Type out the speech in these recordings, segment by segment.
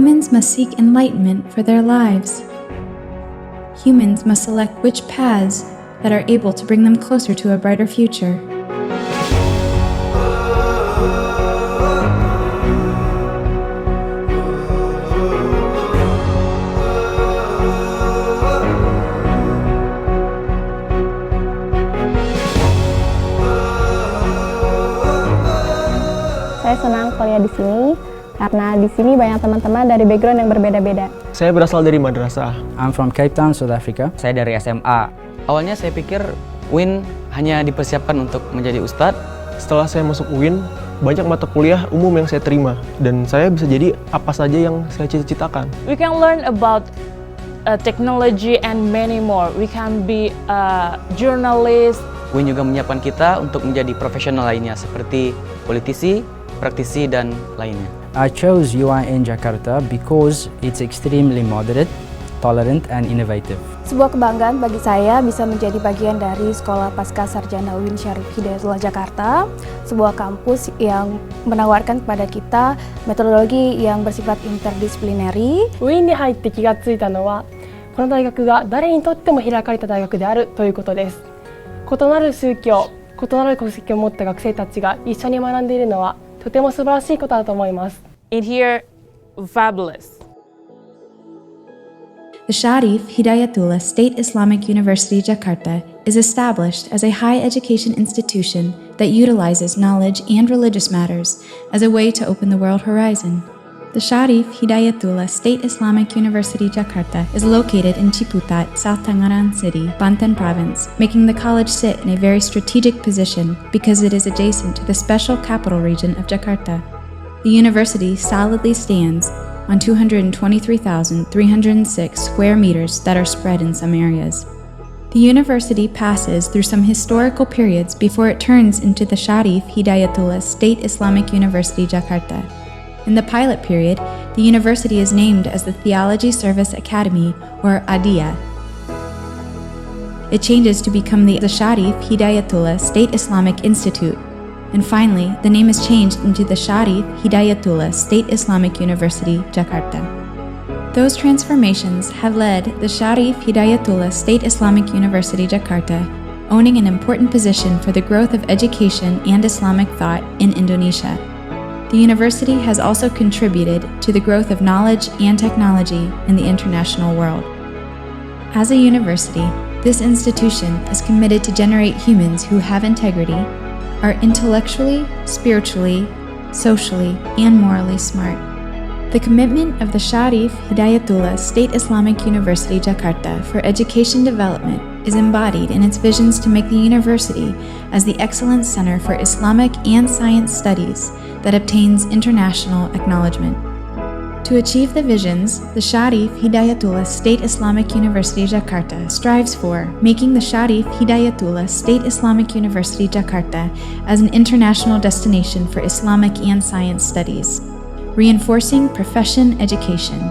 humans must seek enlightenment for their lives. Humans must select which paths that are able to bring them closer to a brighter future. Saya senang kuliah di sini karena di sini banyak teman-teman dari background yang berbeda-beda. Saya berasal dari madrasah. I'm from Cape Town, South Africa. Saya dari SMA. Awalnya saya pikir UIN hanya dipersiapkan untuk menjadi ustadz. Setelah saya masuk UIN, banyak mata kuliah umum yang saya terima dan saya bisa jadi apa saja yang saya cita-citakan. We can learn about technology and many more. We can be a journalist. UIN juga menyiapkan kita untuk menjadi profesional lainnya seperti politisi, praktisi, dan lainnya. I chose UIN Jakarta because it's extremely moderate, tolerant, and innovative. Sebuah kebanggaan bagi saya bisa menjadi bagian dari Sekolah Pasca Sarjana UIN Syarif Hidayatullah Jakarta, sebuah kampus yang menawarkan kepada kita metodologi yang bersifat interdisciplinary. ウィーンに入って気がついたのは、この大学が誰にとっても開かれた大学であるということです。異なる宗教、異なる国籍を持った学生たちが一緒に学んでいるのはとても素晴らしいことだと思います。In here, fabulous. The Sharif Hidayatullah State Islamic University Jakarta is established as a higher education institution that utilizes knowledge and religious matters as a way to open the world horizon. The Sharif Hidayatullah State Islamic University Jakarta is located in Ciputat, South Tangerang City, Banten Province, making the college sit in a very strategic position because it is adjacent to the special capital region of Jakarta. The university solidly stands on 223,306 square meters that are spread in some areas. The university passes through some historical periods before it turns into the Sharif Hidayatullah State Islamic University Jakarta. In the pilot period, the university is named as the Theology Service Academy, or ADIA. It changes to become the Sharif Hidayatullah State Islamic Institute, and finally, the name is changed into the Sharif Hidayatullah State Islamic University, Jakarta. Those transformations have led the Sharif Hidayatullah State Islamic University, Jakarta, owning an important position for the growth of education and Islamic thought in Indonesia. The university has also contributed to the growth of knowledge and technology in the international world. As a university, this institution is committed to generate humans who have integrity, are intellectually, spiritually, socially, and morally smart. The commitment of the Sharif Hidayatullah State Islamic University Jakarta for education development is embodied in its visions to make the university as the excellence center for Islamic and science studies that obtains international acknowledgement. To achieve the visions, the Sharif Hidayatullah State Islamic University Jakarta strives for making the Sharif Hidayatullah State Islamic University Jakarta as an international destination for Islamic and science studies, reinforcing profession education,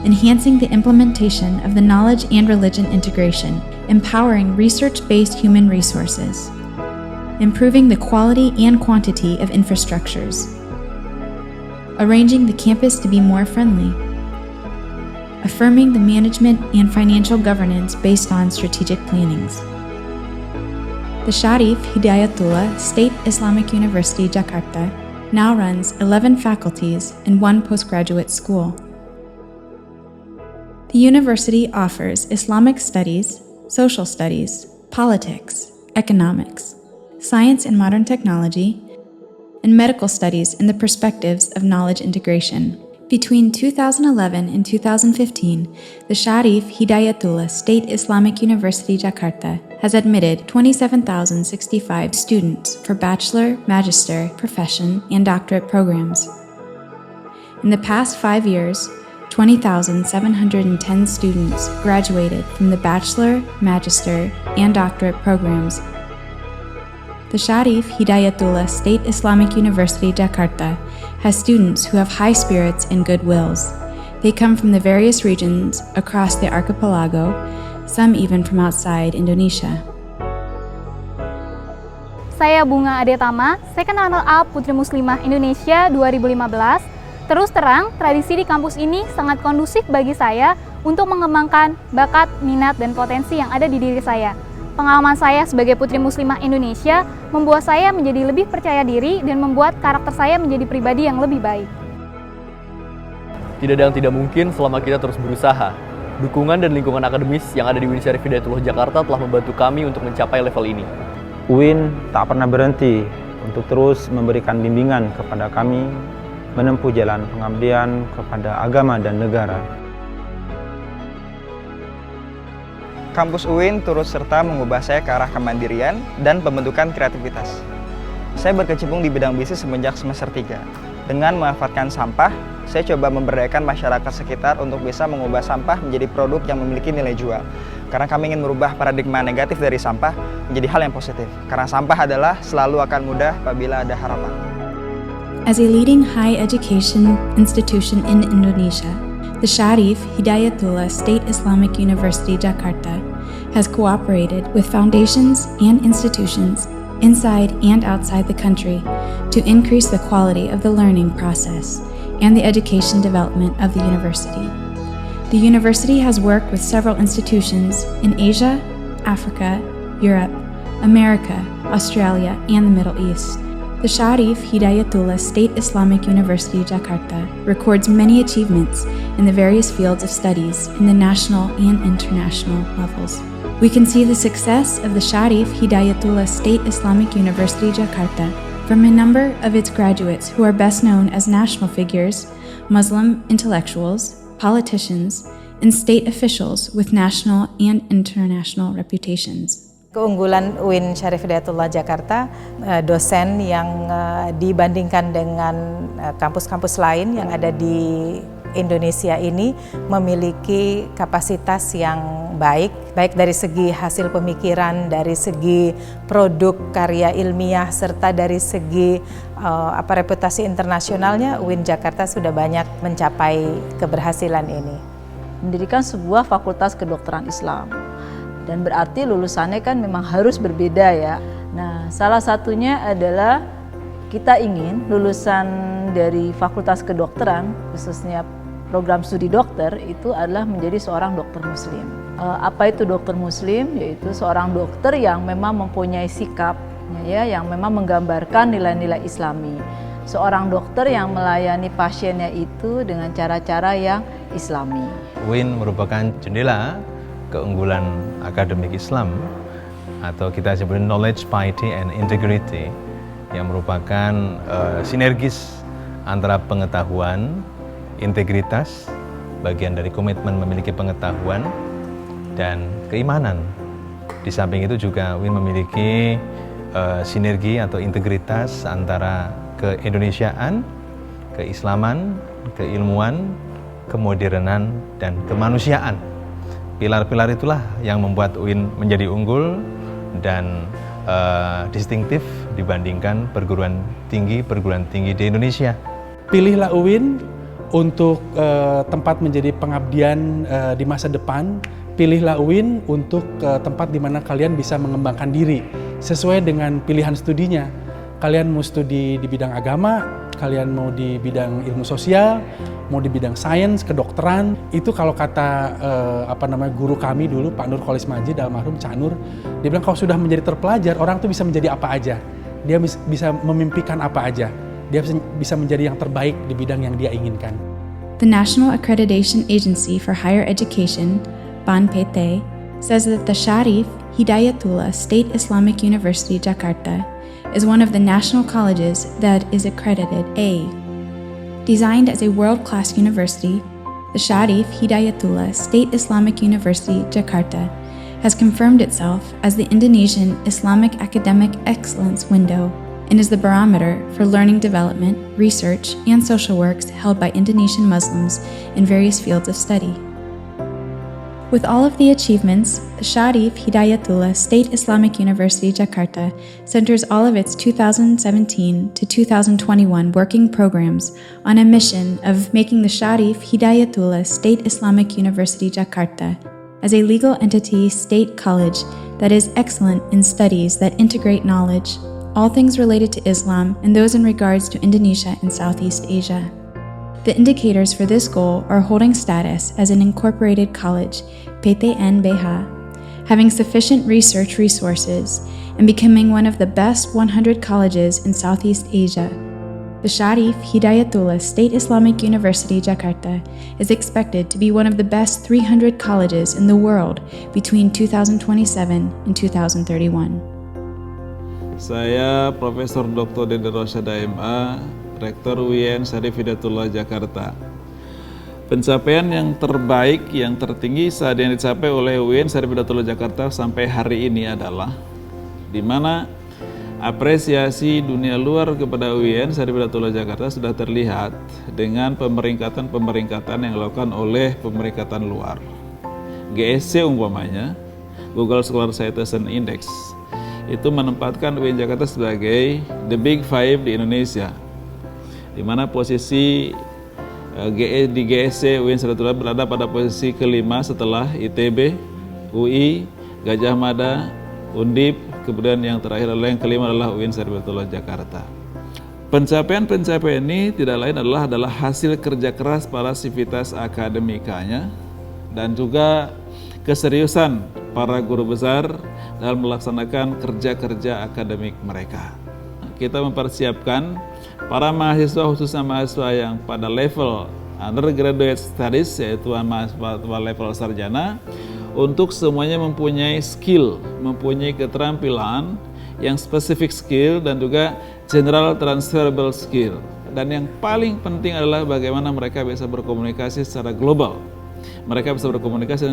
enhancing the implementation of the knowledge and religion integration, empowering research-based human resources, improving the quality and quantity of infrastructures, arranging the campus to be more friendly, affirming the management and financial governance based on strategic plannings. The Sharif Hidayatullah State Islamic University Jakarta now runs 11 faculties and 1 postgraduate school. The university offers Islamic studies, social studies, politics, economics, science and modern technology, and medical studies in the perspectives of knowledge integration. Between 2011 and 2015, the Sharif Hidayatullah State Islamic University Jakarta has admitted 27,065 students for bachelor, magister, profession, and doctorate programs. In the past 5 years, 20,710 students graduated from the bachelor, magister, and doctorate programs. The Sharif Hidayatullah State Islamic University Jakarta has students who have high spirits and good wills. They come from the various regions across the archipelago, some even from outside Indonesia. Saya Bunga Adetama, Second Runner-up Putri Muslimah Indonesia 2015, Terus terang, tradisi di kampus ini sangat kondusif bagi saya untuk mengembangkan bakat, minat, dan potensi yang ada di diri saya. Pengalaman saya sebagai putri muslimah Indonesia membuat saya menjadi lebih percaya diri dan membuat karakter saya menjadi pribadi yang lebih baik. Tidak ada yang tidak mungkin selama kita terus berusaha. Dukungan dan lingkungan akademis yang ada di UIN Syarif Hidayatullah Jakarta telah membantu kami untuk mencapai level ini. UIN tak pernah berhenti untuk terus memberikan bimbingan kepada kami menempuh jalan pengabdian kepada agama dan negara. Kampus UIN turut serta mengubah saya ke arah kemandirian dan pembentukan kreativitas. Saya berkecimpung di bidang bisnis semenjak semester 3. Dengan memanfaatkan sampah, saya coba memberdayakan masyarakat sekitar untuk bisa mengubah sampah menjadi produk yang memiliki nilai jual. Karena kami ingin merubah paradigma negatif dari sampah menjadi hal yang positif. Karena sampah adalah selalu akan mudah apabila ada harapan. As a leading higher education institution in Indonesia, the Syarif Hidayatullah State Islamic University Jakarta has cooperated with foundations and institutions inside and outside the country to increase the quality of the learning process and the education development of the university. The university has worked with several institutions in Asia, Africa, Europe, America, Australia, and the Middle East. The Syarif Hidayatullah State Islamic University Jakarta records many achievements in the various fields of studies in the national and international levels. We can see the success of the Syarif Hidayatullah State Islamic University Jakarta from a number of its graduates who are best known as national figures, Muslim intellectuals, politicians, and state officials with national and international reputations. Keunggulan UIN Syarif Hidayatullah Jakarta, dosen yang dibandingkan dengan kampus-kampus lain yang ada di Indonesia ini memiliki kapasitas yang baik dari segi hasil pemikiran, dari segi produk karya ilmiah, serta dari segi reputasi internasionalnya. UIN Jakarta sudah banyak mencapai keberhasilan ini. Mendirikan sebuah fakultas kedokteran Islam. Dan berarti lulusannya kan memang harus berbeda ya. Nah, salah satunya adalah kita ingin lulusan dari fakultas kedokteran, khususnya program studi dokter, itu adalah menjadi seorang dokter muslim. Apa itu dokter muslim? Yaitu seorang dokter yang memang mempunyai sikap, ya, yang memang menggambarkan nilai-nilai Islami. Seorang dokter yang melayani pasiennya itu dengan cara-cara yang Islami. UIN merupakan jendela keunggulan akademik Islam atau kita sebut knowledge, piety, and integrity yang merupakan sinergis antara pengetahuan, integritas, bagian dari komitmen memiliki pengetahuan, dan keimanan. Di samping itu juga UIN memiliki sinergi atau integritas antara keindonesiaan, keislaman, keilmuan, kemodernan, dan kemanusiaan. Pilar-pilar itulah yang membuat UIN menjadi unggul dan distintif dibandingkan perguruan tinggi di Indonesia. Pilihlah UIN untuk tempat menjadi pengabdian di masa depan. Pilihlah UIN untuk tempat di mana kalian bisa mengembangkan diri sesuai dengan pilihan studinya. Kalian mau studi di bidang agama, kalian mau di bidang ilmu sosial, mau di bidang sains, kedokteran. Itu kalau kata guru kami dulu, Pak Nur Kholis Majid, almarhum Cak Nur, dia bilang kalau sudah menjadi terpelajar, orang tuh bisa menjadi apa aja. Dia bisa memimpikan apa aja. Dia bisa menjadi yang terbaik di bidang yang dia inginkan. The National Accreditation Agency for Higher Education, BANPT, says that the Syarif Hidayatullah State Islamic University Jakarta is one of the national colleges that is accredited A. Designed as a world-class university, the Syarif Hidayatullah State Islamic University Jakarta has confirmed itself as the Indonesian Islamic academic excellence window and is the barometer for learning development, research, and social works held by Indonesian Muslims in various fields of study. With all of the achievements, the Syarif Hidayatullah State Islamic University Jakarta centers all of its 2017 to 2021 working programs on a mission of making the Syarif Hidayatullah State Islamic University Jakarta as a legal entity state college that is excellent in studies that integrate knowledge, all things related to Islam and those in regards to Indonesia and Southeast Asia. The indicators for this goal are holding status as an incorporated college, PTN-BH, having sufficient research resources, and becoming one of the best 100 colleges in Southeast Asia. The Sharif Hidayatullah State Islamic University Jakarta is expected to be one of the best 300 colleges in the world between 2027 and 2031. Saya Profesor Dr. Dede Rosyada MA, Rektor UIN Syarif Hidayatullah Jakarta. Pencapaian yang terbaik, yang tertinggi saat yang dicapai oleh UIN Syarif Hidayatullah Jakarta sampai hari ini adalah di mana apresiasi dunia luar kepada UIN Syarif Hidayatullah Jakarta sudah terlihat dengan pemeringkatan yang dilakukan oleh pemeringkatan luar. GSC umpamanya, Google Scholar Citation Index, itu menempatkan UIN Jakarta sebagai the big five di Indonesia, di mana posisi di GSC UIN Syarif Hidayatullah berada pada posisi kelima setelah ITB, UI, Gajah Mada, Undip, kemudian yang terakhir adalah yang kelima adalah UIN Syarif Hidayatullah Jakarta. Pencapaian ini tidak lain adalah hasil kerja keras para sivitas akademikanya dan juga keseriusan para guru besar dalam melaksanakan kerja-kerja akademik mereka. Kita mempersiapkan para mahasiswa, khususnya mahasiswa yang pada level undergraduate studies, yaitu mahasiswa level sarjana, untuk semuanya mempunyai skill, mempunyai keterampilan yang spesifik skill dan juga general transferable skill. Dan yang paling penting adalah bagaimana mereka bisa berkomunikasi secara global. Mereka bisa berkomunikasi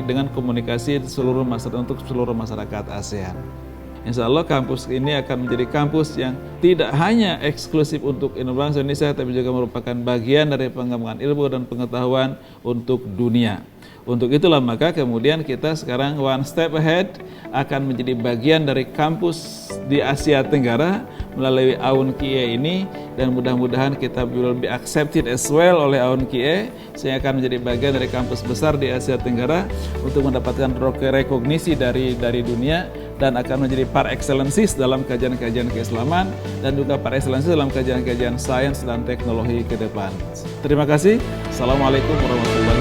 dengan komunikasi untuk seluruh masyarakat ASEAN. Insya Allah kampus ini akan menjadi kampus yang tidak hanya eksklusif untuk Indonesia, tapi juga merupakan bagian dari pengembangan ilmu dan pengetahuan untuk dunia. Untuk itulah maka kemudian kita sekarang one step ahead akan menjadi bagian dari kampus di Asia Tenggara melalui AUN-QIE ini, dan mudah-mudahan kita will be accepted as well oleh AUN-QIE sehingga akan menjadi bagian dari kampus besar di Asia Tenggara untuk mendapatkan rekognisi dari dunia dan akan menjadi par excellences dalam kajian-kajian keislaman dan juga par excellences dalam kajian-kajian sains dan teknologi ke depan. Terima kasih. Assalamualaikum warahmatullahi wabarakatuh.